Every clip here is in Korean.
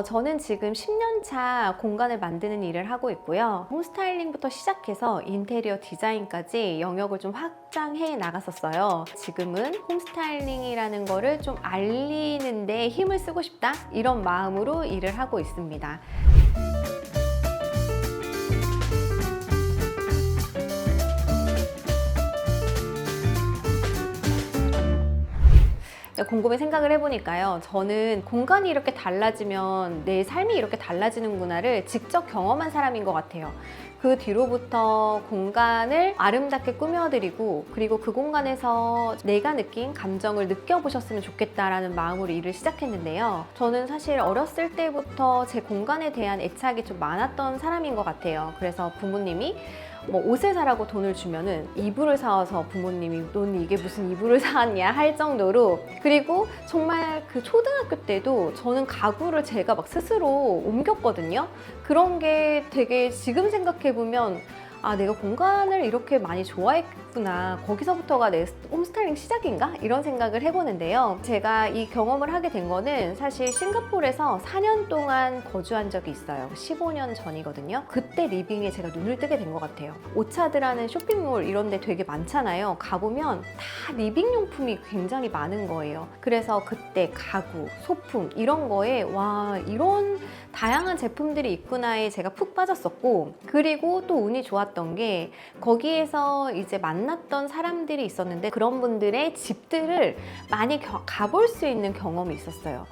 저는 지금 10년 차 공간을 만드는 일을 하고 있고요. 홈스타일링부터 시작해서 인테리어 디자인까지 영역을 좀 확장해 나갔었어요. 지금은 홈스타일링이라는 거를 좀 알리는데 힘을 쓰고 싶다, 이런 마음으로 일을 하고 있습니다. 곰곰이 생각을 해보니까요, 저는 공간이 이렇게 달라지면 내 삶이 이렇게 달라지는구나를 직접 경험한 사람인 것 같아요. 그 뒤로부터 공간을 아름답게 꾸며드리고, 그리고 그 공간에서 내가 느낀 감정을 느껴보셨으면 좋겠다라는 마음으로 일을 시작했는데요. 저는 사실 어렸을 때부터 제 공간에 대한 애착이 좀 많았던 사람인 것 같아요. 그래서 부모님이 옷을 사라고 돈을 주면은 이불을 사와서 부모님이 넌 이게 무슨 이불을 사왔냐 할 정도로, 그리고 정말 그 초등학교 때도 저는 가구를 제가 막 스스로 옮겼거든요. 그런 게 되게 지금 생각해보면 내가 공간을 이렇게 많이 좋아했구나, 거기서부터가 내 홈스타일링 시작인가? 이런 생각을 해보는데요. 제가 이 경험을 하게 된 거는 사실 싱가포르에서 4년 동안 거주한 적이 있어요. 15년 전이거든요. 그때 리빙에 제가 눈을 뜨게 된 것 같아요. 오차드라는 쇼핑몰 이런 데 되게 많잖아요. 가보면 다 리빙용품이 굉장히 많은 거예요. 그래서 그때 가구, 소품 이런 거에 이런 다양한 제품들이 있구나에 제가 푹 빠졌었고, 그리고 또 운이 좋았던 게 거기에서 이제 만났던 사람들이 있었는데 그런 분들의 집들을 많이 가볼 수 있는 경험이 있었어요.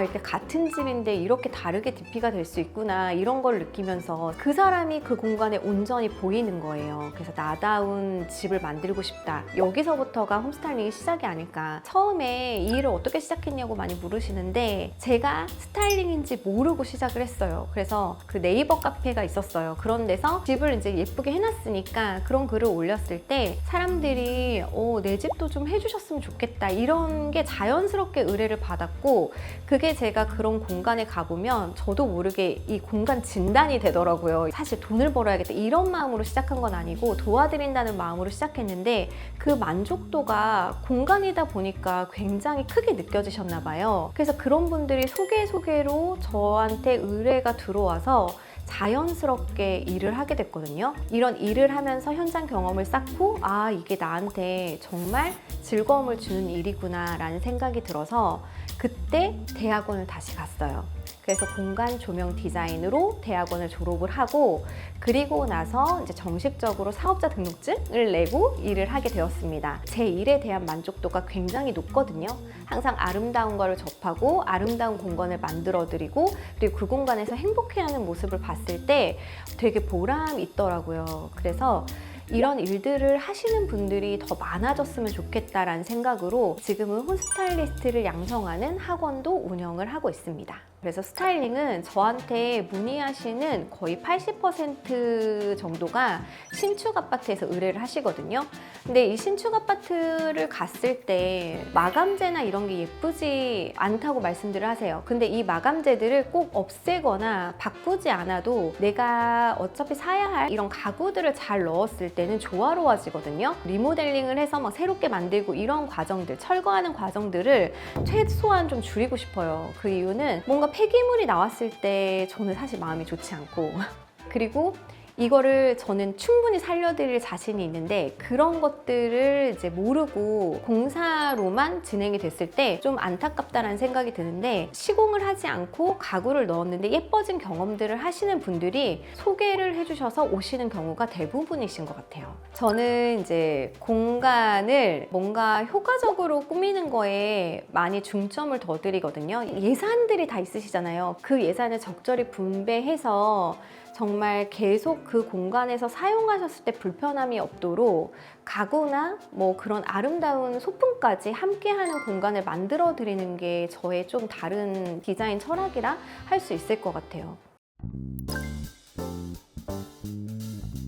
이렇게 같은 집인데 이렇게 다르게 DP가 될 수 있구나, 이런 걸 느끼면서 그 사람이 그 공간에 온전히 보이는 거예요. 그래서 나다운 집을 만들고 싶다, 여기서부터가 홈스타일링이 시작이 아닐까. 처음에 이 일을 어떻게 시작했냐고 많이 물으시는데, 제가 스타일링인지 모르고 시작을 했어요. 그래서 그 네이버 카페가 있었어요. 그런 데서 집을 이제 예쁘게 해놨으니까 그런 글을 올렸을 때 사람들이 내 집도 좀 해주셨으면 좋겠다, 이런 게 자연스럽게 의뢰를 받았고, 그게 제가 그런 공간에 가보면 저도 모르게 이 공간 진단이 되더라고요. 사실 돈을 벌어야겠다 이런 마음으로 시작한 건 아니고 도와드린다는 마음으로 시작했는데, 그 만족도가 공간이다 보니까 굉장히 크게 느껴지셨나 봐요. 그래서 그런 분들이 소개로 저한테 의뢰가 들어와서 자연스럽게 일을 하게 됐거든요. 이런 일을 하면서 현장 경험을 쌓고 이게 나한테 정말 즐거움을 주는 일이구나 라는 생각이 들어서 그때 대학원을 다시 갔어요. 그래서 공간 조명 디자인으로 대학원을 졸업을 하고, 그리고 나서 이제 정식적으로 사업자 등록증을 내고 일을 하게 되었습니다. 제 일에 대한 만족도가 굉장히 높거든요. 항상 아름다운 거를 접하고 아름다운 공간을 만들어드리고, 그리고 그 공간에서 행복해하는 모습을 봤을 때 되게 보람이 있더라고요. 그래서 이런 일들을 하시는 분들이 더 많아졌으면 좋겠다라는 생각으로 지금은 홈스타일리스트를 양성하는 학원도 운영을 하고 있습니다. 그래서 스타일링은 저한테 문의하시는 거의 80% 정도가 신축 아파트에서 의뢰를 하시거든요. 근데 이 신축 아파트를 갔을 때 마감재나 이런 게 예쁘지 않다고 말씀들을 하세요. 근데 이 마감재들을 꼭 없애거나 바꾸지 않아도 내가 어차피 사야 할 이런 가구들을 잘 넣었을 때는 조화로워지거든요. 리모델링을 해서 막 새롭게 만들고 이런 과정들, 철거하는 과정들을 최소한 좀 줄이고 싶어요. 그 이유는 뭔가 폐기물이 나왔을 때 저는 사실 마음이 좋지 않고 그리고 이거를 저는 충분히 살려드릴 자신이 있는데 그런 것들을 이제 모르고 공사로만 진행이 됐을 때 좀 안타깝다라는 생각이 드는데, 시공을 하지 않고 가구를 넣었는데 예뻐진 경험들을 하시는 분들이 소개를 해주셔서 오시는 경우가 대부분이신 것 같아요. 저는 이제 공간을 뭔가 효과적으로 꾸미는 거에 많이 중점을 더 드리거든요. 예산들이 다 있으시잖아요. 그 예산을 적절히 분배해서 정말 계속 그 공간에서 사용하셨을 때 불편함이 없도록 가구나 그런 아름다운 소품까지 함께하는 공간을 만들어 드리는 게 저의 좀 다른 디자인 철학이라 할 수 있을 것 같아요.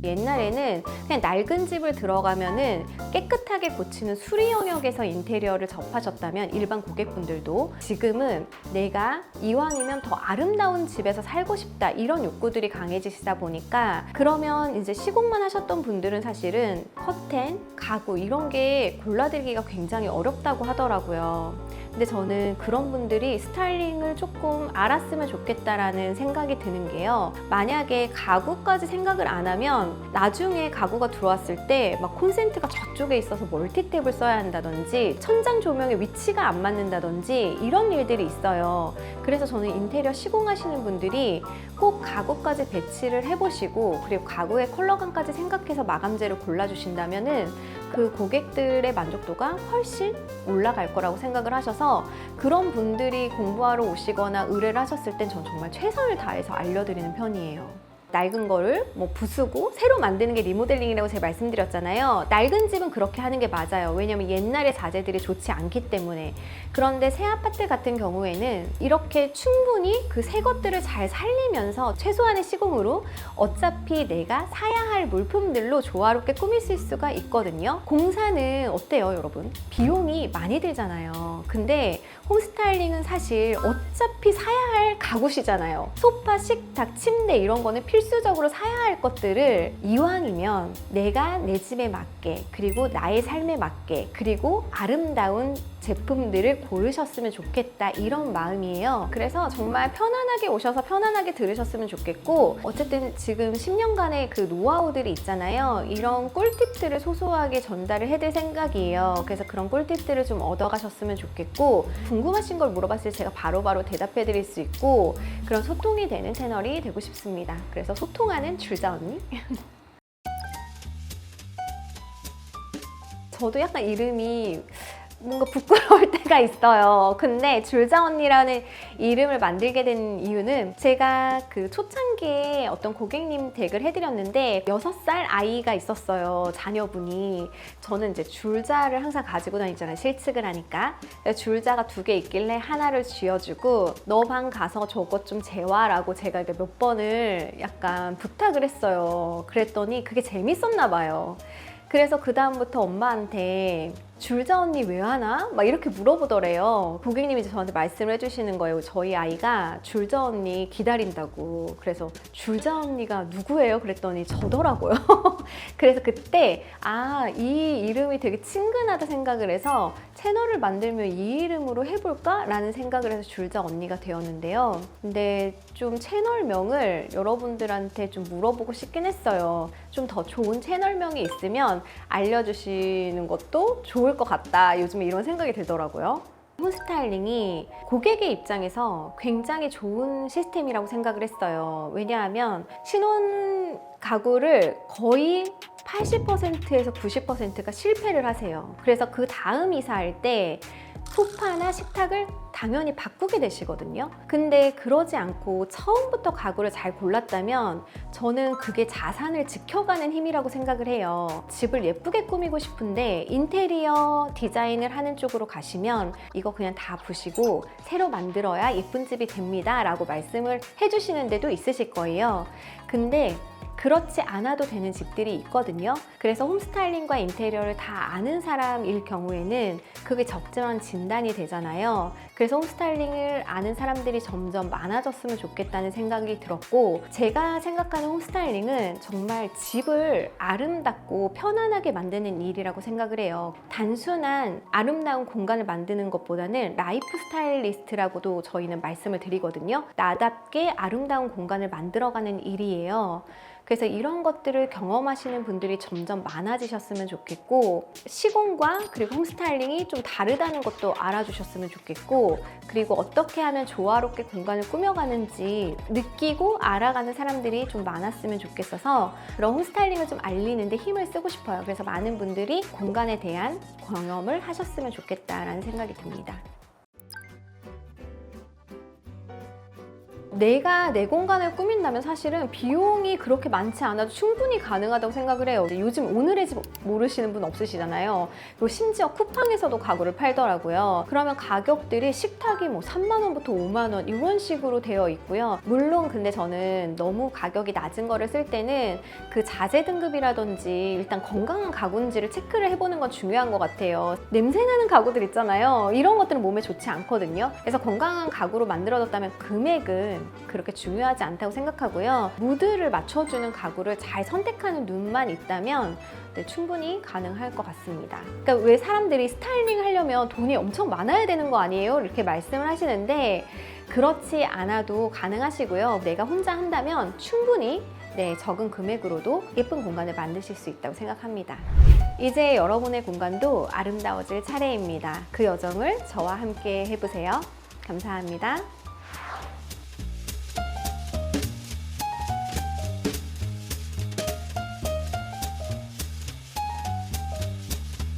옛날에는 그냥 낡은 집을 들어가면은 깨끗하게 고치는 수리 영역에서 인테리어를 접하셨다면 일반 고객분들도, 지금은 내가 이왕이면 더 아름다운 집에서 살고 싶다 이런 욕구들이 강해지시다 보니까, 그러면 이제 시공만 하셨던 분들은 사실은 커튼, 가구 이런 게 골라드리기가 굉장히 어렵다고 하더라고요. 근데 저는 그런 분들이 스타일링을 조금 알았으면 좋겠다라는 생각이 드는 게요. 만약에 가구까지 생각을 안 하면 나중에 가구가 들어왔을 때 막 콘센트가 저쪽에 있어서 멀티탭을 써야 한다든지 천장 조명의 위치가 안 맞는다든지 이런 일들이 있어요. 그래서 저는 인테리어 시공하시는 분들이 꼭 가구까지 배치를 해보시고 그리고 가구의 컬러감까지 생각해서 마감재를 골라주신다면은 그 고객들의 만족도가 훨씬 올라갈 거라고 생각을 하셔서 그런 분들이 공부하러 오시거나 의뢰를 하셨을 땐 전 정말 최선을 다해서 알려드리는 편이에요. 낡은 거를 뭐 부수고 새로 만드는 게 리모델링이라고 제가 말씀드렸잖아요. 낡은 집은 그렇게 하는 게 맞아요. 왜냐면 옛날의 자재들이 좋지 않기 때문에. 그런데 새 아파트 같은 경우에는 이렇게 충분히 그 새 것들을 잘 살리면서 최소한의 시공으로 어차피 내가 사야 할 물품들로 조화롭게 꾸밀 수가 있거든요. 공사는 어때요, 여러분? 비용이 많이 들잖아요. 근데 홈스타일링은 사실 어차피 사야 할 가구시잖아요. 소파, 식탁, 침대 이런 거는 필수적으로 사야 할 것들을 이왕이면 내가 내 집에 맞게 그리고 나의 삶에 맞게 그리고 아름다운 제품들을 고르셨으면 좋겠다 이런 마음이에요. 그래서 정말 편안하게 오셔서 편안하게 들으셨으면 좋겠고 어쨌든 지금 10년간의 그 노하우들이 있잖아요. 이런 꿀팁들을 소소하게 전달을 해드릴 생각이에요. 그래서 그런 꿀팁들을 좀 얻어가셨으면 좋겠고 궁금하신 걸 물어봤을 때 제가 바로바로 대답해 드릴 수 있고 그런 소통이 되는 채널이 되고 싶습니다. 그래서 소통하는 줄자 언니? 저도 약간 이름이 뭔가 부끄러울 때가 있어요. 근데 줄자 언니라는 이름을 만들게 된 이유는 제가 그 초창기에 어떤 고객님 댁을 해드렸는데 6살 아이가 있었어요. 자녀분이. 저는 이제 줄자를 항상 가지고 다니잖아요. 실측을 하니까. 줄자가 2개 있길래 하나를 쥐어주고 너 방 가서 저것 좀 재와라고 제가 몇 번을 약간 부탁을 했어요. 그랬더니 그게 재밌었나 봐요. 그래서 그 다음부터 엄마한테 줄자 언니 왜 하나? 막 이렇게 물어보더래요. 고객님이 이제 저한테 말씀을 해주시는 거예요. 저희 아이가 줄자 언니 기다린다고. 그래서 줄자 언니가 누구예요? 그랬더니 저더라고요. 그래서 그때 이 이름이 되게 친근하다 생각을 해서 채널을 만들면 이 이름으로 해볼까? 라는 생각을 해서 줄자 언니가 되었는데요. 근데 좀 채널명을 여러분들한테 좀 물어보고 싶긴 했어요. 좀 더 좋은 채널명이 있으면 알려주시는 것도 좋을 것 같다. 요즘에 이런 생각이 들더라고요. 홈스타일링이 고객의 입장에서 굉장히 좋은 시스템이라고 생각을 했어요. 왜냐하면 신혼 가구를 거의 80%에서 90%가 실패를 하세요. 그래서 그 다음 이사할 때 소파나 식탁을 당연히 바꾸게 되시거든요. 근데 그러지 않고 처음부터 가구를 잘 골랐다면 저는 그게 자산을 지켜가는 힘이라고 생각을 해요. 집을 예쁘게 꾸미고 싶은데 인테리어 디자인을 하는 쪽으로 가시면 이거 그냥 다 부시고 새로 만들어야 예쁜 집이 됩니다 라고 말씀을 해주시는 데도 있으실 거예요. 근데 그렇지 않아도 되는 집들이 있거든요. 그래서 홈스타일링과 인테리어를 다 아는 사람일 경우에는 그게 적절한 진단이 되잖아요. 그래서 홈스타일링을 아는 사람들이 점점 많아졌으면 좋겠다는 생각이 들었고 제가 생각하는 홈스타일링은 정말 집을 아름답고 편안하게 만드는 일이라고 생각을 해요. 단순한 아름다운 공간을 만드는 것보다는 라이프 스타일리스트라고도 저희는 말씀을 드리거든요. 나답게 아름다운 공간을 만들어가는 일이에요. 그래서 이런 것들을 경험하시는 분들이 점점 많아지셨으면 좋겠고 시공과 그리고 홈스타일링이 좀 다르다는 것도 알아주셨으면 좋겠고 그리고 어떻게 하면 조화롭게 공간을 꾸며가는지 느끼고 알아가는 사람들이 좀 많았으면 좋겠어서 그런 홈스타일링을 좀 알리는데 힘을 쓰고 싶어요. 그래서 많은 분들이 공간에 대한 경험을 하셨으면 좋겠다라는 생각이 듭니다. 내가 내 공간을 꾸민다면 사실은 비용이 그렇게 많지 않아도 충분히 가능하다고 생각을 해요. 요즘 오늘의 집 모르시는 분 없으시잖아요. 그리고 심지어 쿠팡에서도 가구를 팔더라고요. 그러면 가격들이 식탁이 뭐 3만 원부터 5만 원 이런 식으로 되어 있고요. 물론 근데 저는 너무 가격이 낮은 거를 쓸 때는 그 자재 등급이라든지 일단 건강한 가구인지를 체크를 해보는 건 중요한 것 같아요. 냄새나는 가구들 있잖아요. 이런 것들은 몸에 좋지 않거든요. 그래서 건강한 가구로 만들어졌다면 금액은 그렇게 중요하지 않다고 생각하고요. 무드를 맞춰주는 가구를 잘 선택하는 눈만 있다면 네, 충분히 가능할 것 같습니다. 그러니까 왜 사람들이 스타일링 하려면 돈이 엄청 많아야 되는 거 아니에요? 이렇게 말씀을 하시는데 그렇지 않아도 가능하시고요. 내가 혼자 한다면 충분히 네, 적은 금액으로도 예쁜 공간을 만드실 수 있다고 생각합니다. 이제 여러분의 공간도 아름다워질 차례입니다. 그 여정을 저와 함께 해보세요. 감사합니다.